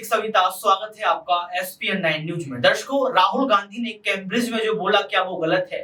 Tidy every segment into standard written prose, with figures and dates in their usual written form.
कार्तिक सविता, स्वागत है आपका SPN9 न्यूज में। दर्शकों, राहुल गांधी ने कैम्ब्रिज में जो बोला, क्या वो गलत है?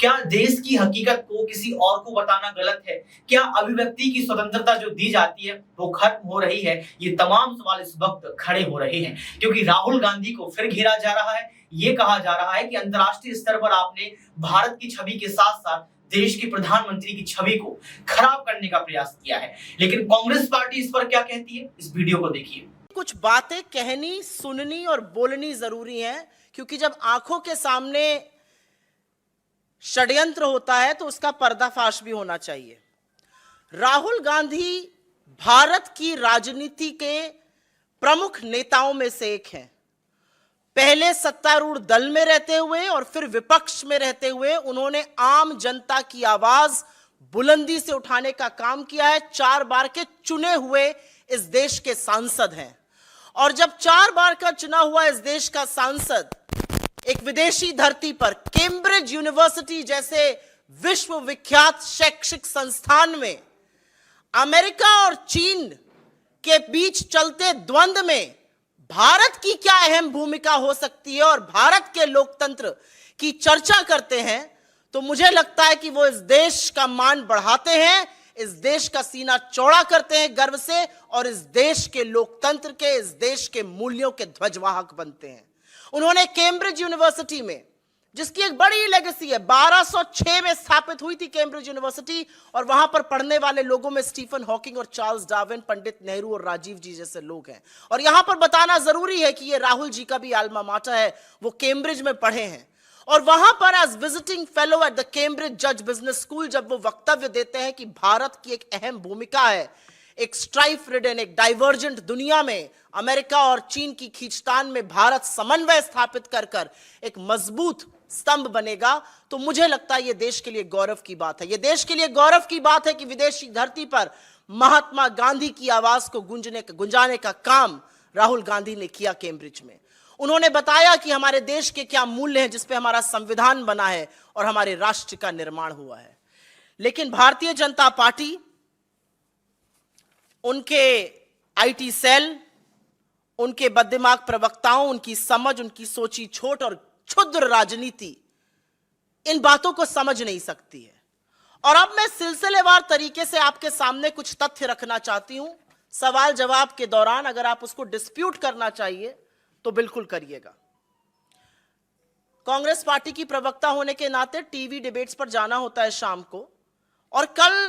क्या देश की हकीकत को किसी और को बताना गलत है? क्या अभिव्यक्ति की स्वतंत्रता जो दी जाती है वो खत्म हो रही है? ये तमाम सवाल इस वक्त खड़े हो रहे हैं, क्योंकि राहुल गांधी को फिर घेरा जा रहा है। ये कहा जा रहा है कि अंतर्राष्ट्रीय स्तर पर आपने भारत की छवि के साथ साथ देश के प्रधानमंत्री की छवि को खराब करने का प्रयास किया है। लेकिन कांग्रेस पार्टी इस पर क्या कहती है, इस वीडियो को देखिए। कुछ बातें कहनी, सुननी और बोलनी जरूरी है, क्योंकि जब आंखों के सामने षड्यंत्र होता है तो उसका पर्दाफाश भी होना चाहिए। राहुल गांधी भारत की राजनीति के प्रमुख नेताओं में से एक हैं। पहले सत्तारूढ़ दल में रहते हुए और फिर विपक्ष में रहते हुए उन्होंने आम जनता की आवाज बुलंदी से उठाने का काम किया है। 4 बार के चुने हुए इस देश के सांसद हैं, और जब 4 बार का चुना हुआ इस देश का सांसद एक विदेशी धरती पर कैम्ब्रिज यूनिवर्सिटी जैसे विश्वविख्यात शैक्षिक संस्थान में अमेरिका और चीन के बीच चलते द्वंद्व में भारत की क्या अहम भूमिका हो सकती है और भारत के लोकतंत्र की चर्चा करते हैं, तो मुझे लगता है कि वो इस देश का मान बढ़ाते हैं, इस देश का सीना चौड़ा करते हैं गर्व से, और इस देश के लोकतंत्र के, इस देश के मूल्यों के ध्वजवाहक बनते हैं। उन्होंने कैम्ब्रिज यूनिवर्सिटी में, जिसकी एक बड़ी लेगेसी है, 1206 में स्थापित हुई थी कैम्ब्रिज यूनिवर्सिटी, और वहां पर पढ़ने वाले लोगों में स्टीफन हॉकिंग और चार्ल्स डार्विन, पंडित नेहरू और राजीव जी जैसे लोग हैं। और यहां पर बताना जरूरी है कि ये राहुल जी का भी आल्मा माटर है, वो कैम्ब्रिज में पढ़े हैं। और वहां पर as visiting fellow at the Cambridge जज बिजनेस स्कूल जब वो वक्तव्य देते हैं कि भारत की एक अहम भूमिका है एक स्ट्राइफ रिडन, एक डाइवर्जेंट दुनिया में अमेरिका और चीन की खींचतान में भारत समन्वय स्थापित कर कर एक मजबूत स्तंभ बनेगा, तो मुझे लगता है यह देश के लिए गौरव की बात है। यह देश के लिए गौरव की बात है कि विदेशी धरती पर महात्मा गांधी की आवाज को गुंजाने का काम राहुल गांधी ने किया कैम्ब्रिज में। उन्होंने बताया कि हमारे देश के क्या मूल्य हैं जिस पे हमारा संविधान बना है और हमारे राष्ट्र का निर्माण हुआ है। लेकिन भारतीय जनता पार्टी, उनके आईटी सेल, उनके बददिमाग प्रवक्ताओं, उनकी समझ, उनकी सोची छोट और क्षुद्र राजनीति इन बातों को समझ नहीं सकती है। और अब मैं सिलसिलेवार तरीके से आपके सामने कुछ तथ्य रखना चाहती हूं। सवाल जवाब के दौरान अगर आप उसको डिस्प्यूट करना चाहिए तो बिल्कुल करिएगा। कांग्रेस पार्टी की प्रवक्ता होने के नाते टीवी डिबेट्स पर जाना होता है शाम को, और कल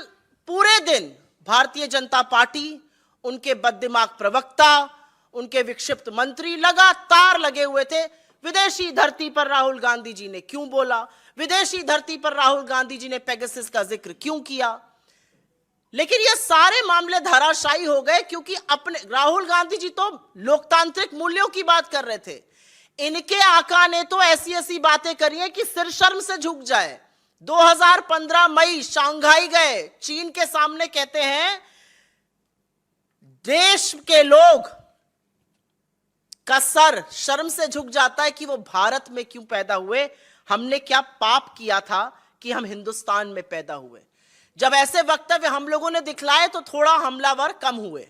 पूरे दिन भारतीय जनता पार्टी, उनके बददिमाग प्रवक्ता, उनके विक्षिप्त मंत्री लगातार लगे हुए थे। विदेशी धरती पर राहुल गांधी जी ने क्यों बोला, विदेशी धरती पर राहुल गांधी जी ने पेगासस का जिक्र क्यों किया। लेकिन ये सारे मामले धराशायी हो गए, क्योंकि अपने राहुल गांधी जी तो लोकतांत्रिक मूल्यों की बात कर रहे थे। इनके आका ने तो ऐसी ऐसी बातें करी हैं कि सिर शर्म से झुक जाए। 2015 मई शंघाई गए, चीन के सामने कहते हैं देश के लोग का सर शर्म से झुक जाता है कि वो भारत में क्यों पैदा हुए, हमने क्या पाप किया था कि हम हिंदुस्तान में पैदा हुए। जब ऐसे वक्तव्य हम लोगों ने दिखलाए तो थोड़ा हमलावर कम हुए।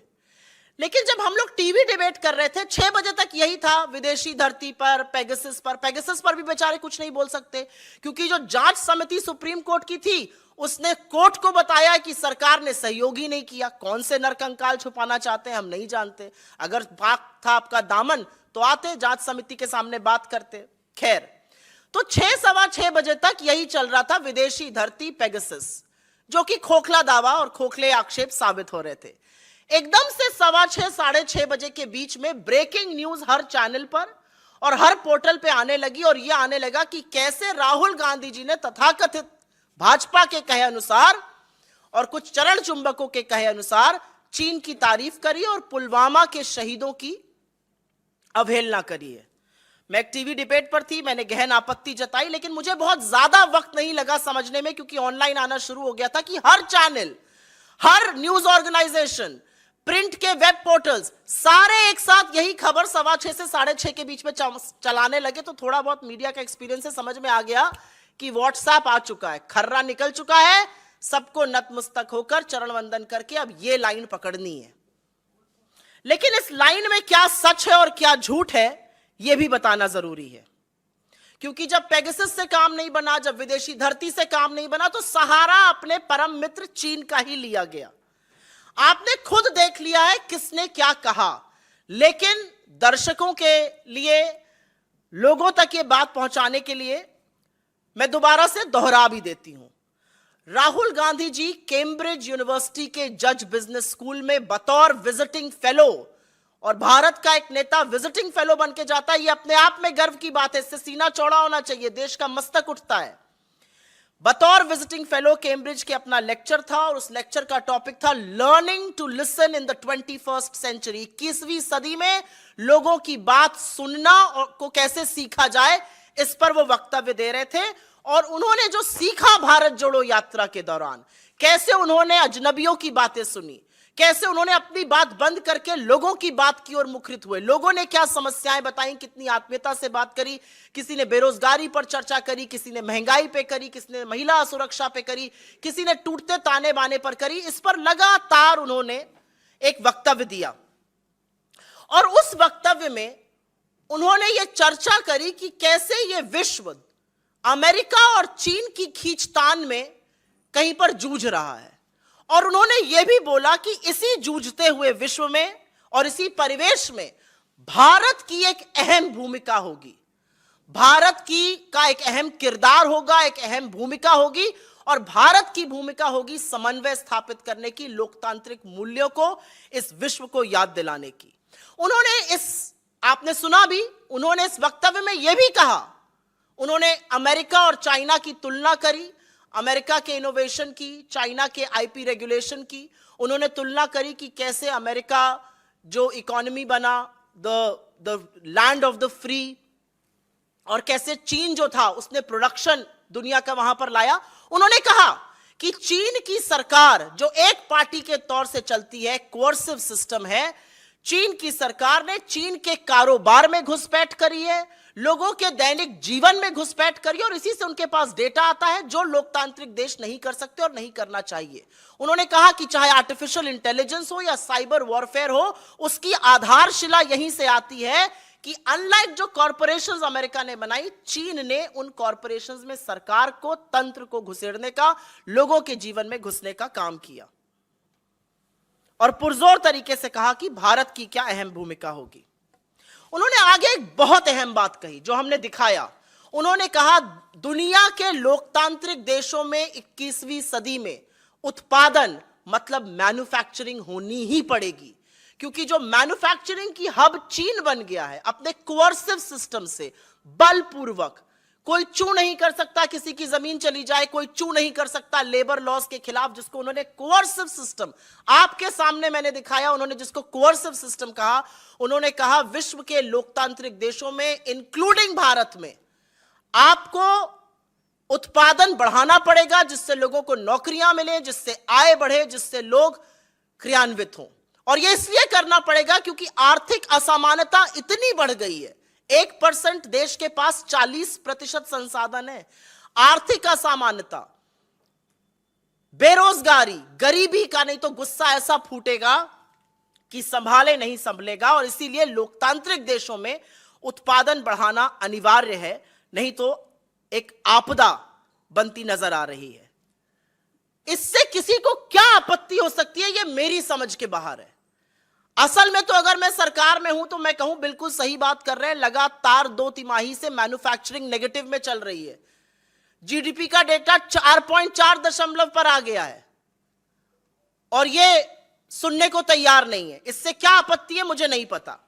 लेकिन जब हम लोग टीवी डिबेट कर रहे थे 6 बजे तक यही था, विदेशी धरती पर, पेगासस पर भी बेचारे कुछ नहीं बोल सकते, क्योंकि जो जांच समिति सुप्रीम कोर्ट की थी उसने कोर्ट को बताया कि सरकार ने सहयोग ही नहीं किया। कौन से नरकंकाल छुपाना चाहते हैं हम नहीं जानते। अगर पाक था आपका दामन तो आते, जांच समिति के सामने बात करते। खैर, तो 6 सवा 6 बजे तक यही चल रहा था, विदेशी धरती पेगासस, जो कि खोखला दावा और खोखले आक्षेप साबित हो रहे थे। एकदम से 6:15 साढ़े 6 बजे के बीच में ब्रेकिंग न्यूज हर चैनल पर और हर पोर्टल पे आने लगी, और यह आने लगा कि कैसे राहुल गांधी जी ने तथाकथित भाजपा के कहे अनुसार और कुछ चरण चुंबकों के कहे अनुसार चीन की तारीफ करी और पुलवामा के शहीदों की अवहेलना करी है। मैं एक टीवी डिबेट पर थी, मैंने गहन आपत्ति जताई, लेकिन मुझे बहुत ज्यादा वक्त नहीं लगा समझने में, क्योंकि ऑनलाइन आना शुरू हो गया था कि हर चैनल, हर न्यूज ऑर्गेनाइजेशन, प्रिंट के वेब पोर्टल्स, सारे एक साथ यही खबर 6:15 से 6:30 के बीच में चलाने लगे। तो थोड़ा बहुत मीडिया का एक्सपीरियंस से समझ में आ गया कि व्हाट्सएप आ चुका है, खर्रा निकल चुका है, सबको नतमस्तक होकर चरण वंदन करके अब ये लाइन पकड़नी है। लेकिन इस लाइन में क्या सच है और क्या झूठ है यह भी बताना जरूरी है, क्योंकि जब पेगासस से काम नहीं बना, जब विदेशी धरती से काम नहीं बना, तो सहारा अपने परम मित्र चीन का ही लिया गया। आपने खुद देख लिया है किसने क्या कहा, लेकिन दर्शकों के लिए, लोगों तक ये बात पहुंचाने के लिए मैं दोबारा से दोहरा भी देती हूं। राहुल गांधी जी कैम्ब्रिज यूनिवर्सिटी के जज बिजनेस स्कूल में बतौर विजिटिंग फेलो, और भारत का एक नेता विजिटिंग फेलो बन के जाता है, ये अपने आप में गर्व की बात है, इससे सीना चौड़ा होना चाहिए, देश का मस्तक उठता है। बतौर विजिटिंग फेलो कैम्ब्रिज के अपना लेक्चर था, और उस लेक्चर का टॉपिक था learning to listen in the 21st century. 21वीं सदी में लोगों की बात सुनना और को कैसे सीखा जाए, इस पर वो वक्तव्य दे रहे थे। और उन्होंने जो सीखा भारत जोड़ो यात्रा के दौरान, कैसे उन्होंने अजनबियों की बातें सुनी, कैसे उन्होंने अपनी बात बंद करके लोगों की बात की ओर मुखरित हुए, लोगों ने क्या समस्याएं बताई, कितनी आत्मीयता से बात करी, किसी ने बेरोजगारी पर चर्चा करी, किसी ने महंगाई पे करी, किसी ने महिला सुरक्षा पे करी, किसी ने टूटते ताने बाने पर करी। इस पर लगातार उन्होंने एक वक्तव्य दिया, और उस वक्तव्य में उन्होंने यह चर्चा करी कि कैसे यह विश्व अमेरिका और चीन की खींचतान में कहीं पर जूझ रहा है। और उन्होंने यह भी बोला कि इसी जूझते हुए विश्व में और इसी परिवेश में भारत की एक अहम भूमिका होगी, भारत की का एक अहम किरदार होगा, एक अहम भूमिका होगी, और भारत की भूमिका होगी समन्वय स्थापित करने की, लोकतांत्रिक मूल्यों को इस विश्व को याद दिलाने की। उन्होंने आपने सुना भी, उन्होंने इस वक्तव्य में यह भी कहा, उन्होंने अमेरिका और चाइना की तुलना करी, अमेरिका के इनोवेशन की, चाइना के आईपी रेगुलेशन की। उन्होंने तुलना करी कि कैसे अमेरिका जो इकोनॉमी बना, the land of the free, और कैसे चीन जो था उसने प्रोडक्शन दुनिया का वहां पर लाया। उन्होंने कहा कि चीन की सरकार जो एक पार्टी के तौर से चलती है, कोर्सिव सिस्टम है, चीन की सरकार ने चीन के कारोबार में घुसपैठ करी है, लोगों के दैनिक जीवन में घुसपैठ करी, और इसी से उनके पास डेटा आता है जो लोकतांत्रिक देश नहीं कर सकते और नहीं करना चाहिए। उन्होंने कहा कि चाहे आर्टिफिशियल इंटेलिजेंस हो या साइबर वॉरफेयर हो, उसकी आधारशिला यहीं से आती है कि अनलाइक जो कॉरपोरेशंस अमेरिका ने बनाई, चीन ने उन कॉरपोरेशंस में सरकार को, तंत्र को घुसेड़ने का, लोगों के जीवन में घुसने का काम किया। और पुरजोर तरीके से कहा कि भारत की क्या अहम भूमिका होगी। उन्होंने आगे एक बहुत अहम बात कही जो हमने दिखाया। उन्होंने कहा दुनिया के लोकतांत्रिक देशों में 21वीं सदी में उत्पादन मतलब मैन्युफैक्चरिंग होनी ही पड़ेगी, क्योंकि जो मैन्युफैक्चरिंग की हब चीन बन गया है अपने कोर्सिव सिस्टम से, बलपूर्वक, कोई चू नहीं कर सकता, किसी की जमीन चली जाए कोई चू नहीं कर सकता लेबर लॉस के खिलाफ, जिसको उन्होंने कोर्सिव सिस्टम, आपके सामने मैंने दिखाया, उन्होंने जिसको कोर्सिव सिस्टम कहा। उन्होंने कहा विश्व के लोकतांत्रिक देशों में इंक्लूडिंग भारत में आपको उत्पादन बढ़ाना पड़ेगा, जिससे लोगों को नौकरियां मिले, जिससे आय बढ़े, जिससे लोग क्रियान्वित हों। और यह इसलिए करना पड़ेगा क्योंकि आर्थिक असमानता इतनी बढ़ गई है। 1% देश के पास 40% संसाधन है। आर्थिक असमानता, बेरोजगारी, गरीबी का नहीं तो गुस्सा ऐसा फूटेगा कि संभाले नहीं संभलेगा। और इसीलिए लोकतांत्रिक देशों में उत्पादन बढ़ाना अनिवार्य है, नहीं तो एक आपदा बनती नजर आ रही है। इससे किसी को क्या आपत्ति हो सकती है, यह मेरी समझ के बाहर है। असल में तो अगर मैं सरकार में हूं तो मैं कहूं बिल्कुल सही बात कर रहे हैं। लगातार 2 तिमाही से मैन्युफैक्चरिंग नेगेटिव में चल रही है। जीडीपी का डेटा 4.4 पर आ गया है, और यह सुनने को तैयार नहीं है। इससे क्या आपत्ति है मुझे नहीं पता।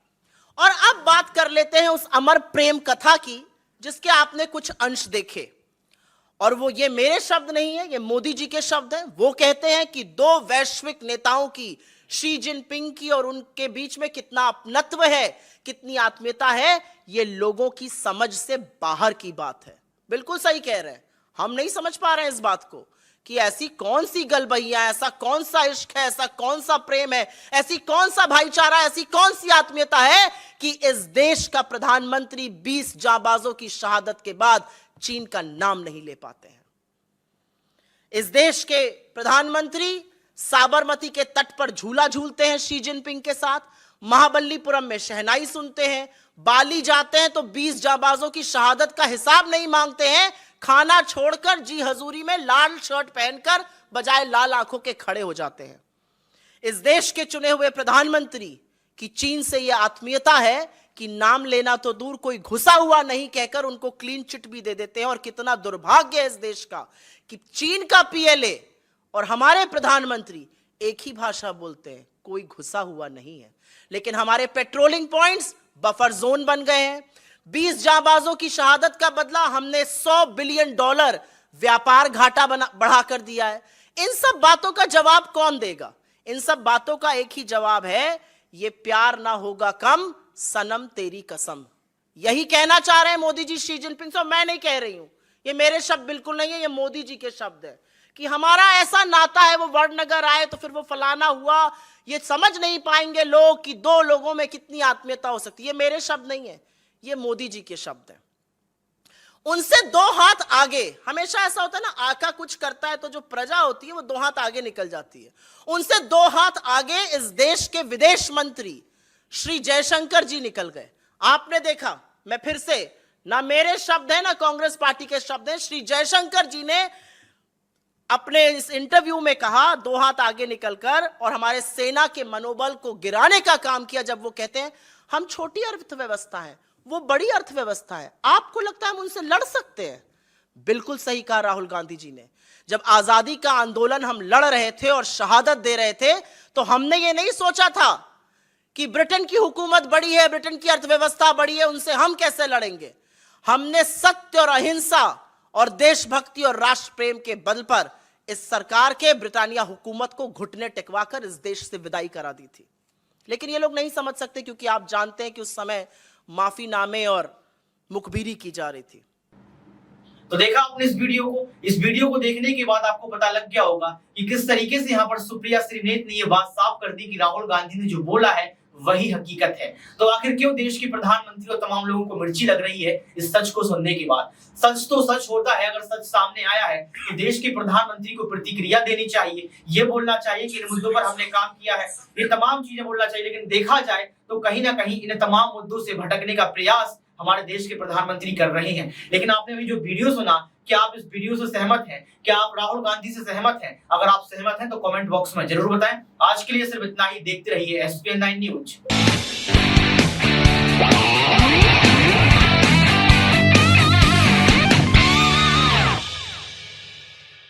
और अब बात कर लेते हैं उस अमर प्रेम कथा की, जिसके आपने कुछ अंश देखे। और वो ये मेरे शब्द नहीं है, ये मोदी जी के शब्द हैं। वो कहते हैं कि 2 वैश्विक नेताओं की, शी जिनपिंग की और उनके बीच में कितना अपनत्व है, कितनी आत्मीयता है, ये लोगों की समझ से बाहर की बात है। बिल्कुल सही कह रहे हैं, हम नहीं समझ पा रहे हैं इस बात को कि ऐसी कौन सी गलबैया, ऐसा कौन सा इश्क है, ऐसा कौन सा प्रेम है, ऐसी कौन सा भाईचारा, ऐसी कौन सी आत्मीयता है कि इस देश का प्रधानमंत्री 20 जांबाजों की शहादत के बाद चीन का नाम नहीं ले पाते हैं। इस देश के प्रधानमंत्री साबरमती के तट पर झूला झूलते हैं शी जिनपिंग के साथ, महाबलीपुरम में शहनाई सुनते हैं, बाली जाते हैं तो 20 जाबाजों की शहादत का हिसाब नहीं मांगते हैं, खाना छोड़कर जी हजूरी में लाल शर्ट पहनकर बजाय लाल आंखों के खड़े हो जाते हैं। इस देश के चुने हुए प्रधानमंत्री की चीन से यह आत्मीयता है कि नाम लेना तो दूर, कोई घुसा हुआ नहीं कहकर उनको क्लीन चिट भी दे देते हैं। और कितना दुर्भाग्य है इस देश का कि चीन का पीएलए और हमारे प्रधानमंत्री एक ही भाषा बोलते हैं, कोई घुसा हुआ नहीं है। लेकिन हमारे पेट्रोलिंग पॉइंट्स बफर जोन बन गए हैं। 20 जाबाजों की शहादत का बदला हमने $100 बिलियन व्यापार घाटा बढ़ा कर दिया है। इन सब बातों का जवाब कौन देगा? इन सब बातों का एक ही जवाब है, ये प्यार ना होगा कम, सनम तेरी कसम। यही कहना चाह रहे हैं मोदी जी शी जिनपिंग से। मैं नहीं कह रही हूं, ये मेरे शब्द बिल्कुल नहीं है, ये मोदी जी के शब्द है कि हमारा ऐसा नाता है, वो वड़नगर आए तो फिर वो फलाना हुआ, ये समझ नहीं पाएंगे लोग कि दो लोगों में कितनी आत्मीयता हो सकती है। ये मेरे शब्द नहीं है, ये मोदी जी के शब्द हैं। उनसे 2 हाथ आगे, हमेशा ऐसा होता है ना, आका कुछ करता है तो जो प्रजा होती है वो 2 हाथ आगे निकल जाती है। उनसे 2 हाथ आगे इस देश के विदेश मंत्री श्री जयशंकर जी निकल गए। आपने देखा, मैं फिर से, ना मेरे शब्द है ना कांग्रेस पार्टी के शब्द हैं, श्री जयशंकर जी ने अपने इस इंटरव्यू में कहा, 2 हाथ आगे निकलकर, और हमारे सेना के मनोबल को गिराने का काम किया जब वो कहते हैं हम छोटी अर्थव्यवस्था है, वो बड़ी अर्थव्यवस्था है। आपको लगता है हम उनसे लड़ सकते हैं? बिल्कुल सही कहा राहुल गांधी जी ने। जब आजादी का आंदोलन हम लड़ रहे थे और शहादत दे रहे थे तो हमने ये नहीं सोचा था कि ब्रिटेन की हुकूमत बड़ी है, ब्रिटेन की अर्थव्यवस्था बड़ी है, उनसे हम कैसे लड़ेंगे। हमने सत्य और अहिंसा और देशभक्ति और राष्ट्र प्रेम के बल पर इस सरकार के ब्रिटानिया हुकूमत को घुटने टिकवाकर इस देश से विदाई करा दी थी। लेकिन ये लोग नहीं समझ सकते, क्योंकि आप जानते हैं कि उस समय माफीनामे और मुखबिरी की जा रही थी। तो देखा आपने इस वीडियो को देखने के बाद आपको पता लग गया होगा कि किस तरीके से यहाँ पर सुप्रिया श्रीनेत ने ये बात साफ कर दी कि राहुल गांधी ने जो बोला है वही हकीकत है। तो आखिर क्यों देश के प्रधानमंत्री और तमाम लोगों को मिर्ची लग रही है इस सच को सुनने के बाद? सच तो सच होता है। अगर सच सामने आया है कि देश के प्रधानमंत्री को प्रतिक्रिया देनी चाहिए, ये बोलना चाहिए कि इन मुद्दों पर हमने काम किया है, ये तमाम चीजें बोलना चाहिए। लेकिन देखा जाए तो कहीं ना कहीं इन तमाम मुद्दों से भटकने का प्रयास हमारे देश के प्रधानमंत्री कर रहे हैं। लेकिन आपने अभी जो वीडियो सुना, क्या आप इस वीडियो से सहमत हैं? क्या आप राहुल गांधी से सहमत हैं? अगर आप सहमत हैं तो कमेंट बॉक्स में जरूर बताएं। आज के लिए सिर्फ इतना ही। देखते रहिए SPN9 न्यूज।